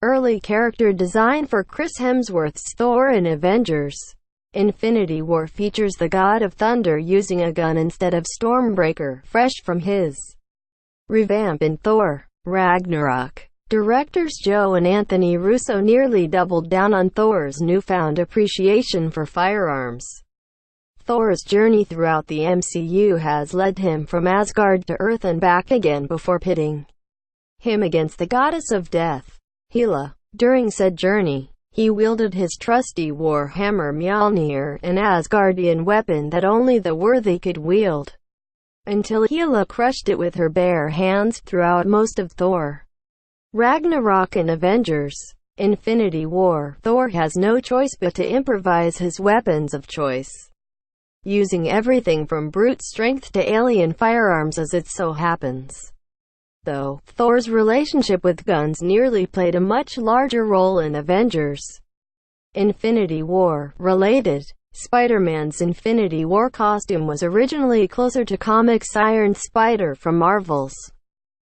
Early character design for Chris Hemsworth's Thor in Avengers. Infinity War features the God of Thunder using a gun instead of Stormbreaker, fresh from his revamp in Thor Ragnarok. Directors Joe and Anthony Russo nearly doubled down on Thor's newfound appreciation for firearms. Thor's journey throughout the MCU has led him from Asgard to Earth and back again before pitting him against the goddess of death, Hela. During said journey, he wielded his trusty war hammer Mjolnir, an Asgardian weapon that only the worthy could wield, until Hela crushed it with her bare hands. Throughout most of Thor Ragnarok and Avengers Infinity War, Thor has no choice but to improvise his weapons of choice, using everything from brute strength to alien firearms as it so happens. Though Thor's relationship with guns nearly played a much larger role in Avengers Infinity War. Related, Spider-Man's Infinity War costume was originally closer to comics' Iron Spider from Marvel's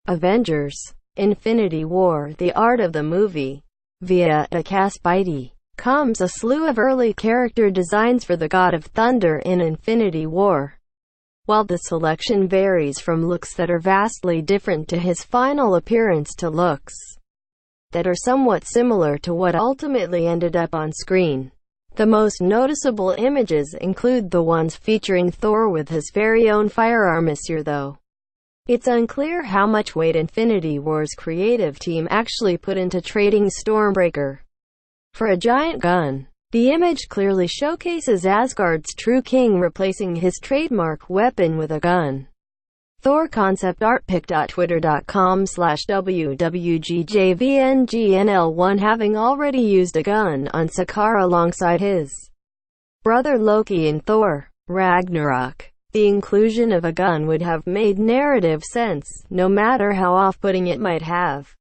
Avengers Infinity War. The art of the movie. Via Aka Spidey comes a slew of early character designs for the God of Thunder in Infinity War. While the selection varies from looks that are vastly different to his final appearance to looks that are somewhat similar to what ultimately ended up on screen. The most noticeable images include the ones featuring Thor with his very own firearm Mjolnir, though it's unclear how much weight Infinity War's creative team actually put into trading Stormbreaker for a giant gun. The image clearly showcases Asgard's true king replacing his trademark weapon with a gun. Thor concept art pic.twitter.com/wwgjvngnl1 having already used a gun on Sakaar alongside his brother Loki in Thor Ragnarok. The inclusion of a gun would have made narrative sense, no matter how off-putting it might have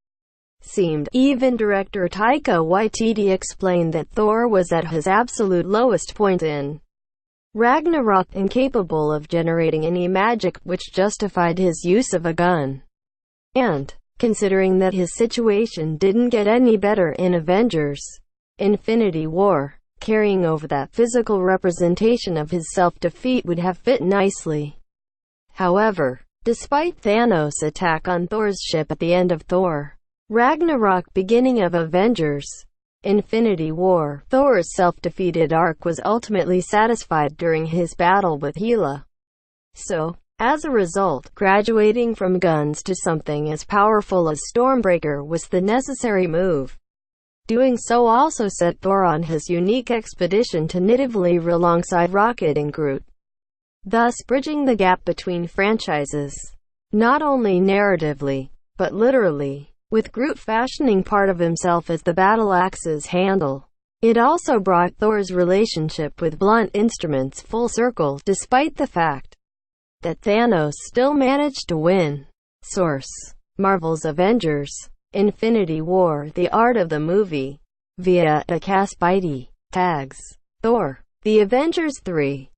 seemed. Even director Taika Waititi explained that Thor was at his absolute lowest point in Ragnarok, incapable of generating any magic, which justified his use of a gun. And, considering that his situation didn't get any better in Avengers Infinity War, carrying over that physical representation of his self-defeat would have fit nicely. However, despite Thanos' attack on Thor's ship at the end of Thor Ragnarok beginning of Avengers Infinity War, Thor's self-defeated arc was ultimately satisfied during his battle with Hela. So, as a result, graduating from guns to something as powerful as Stormbreaker was the necessary move. Doing so also set Thor on his unique expedition to Nidavellir alongside Rocket and Groot, thus bridging the gap between franchises, not only narratively, but literally, with Groot fashioning part of himself as the battle axe's handle. It also brought Thor's relationship with blunt instruments full circle, despite the fact that Thanos still managed to win. Source: Marvel's Avengers Infinity War. The art of the movie. Via Aka Spidey. Tags: Thor: The Avengers 3.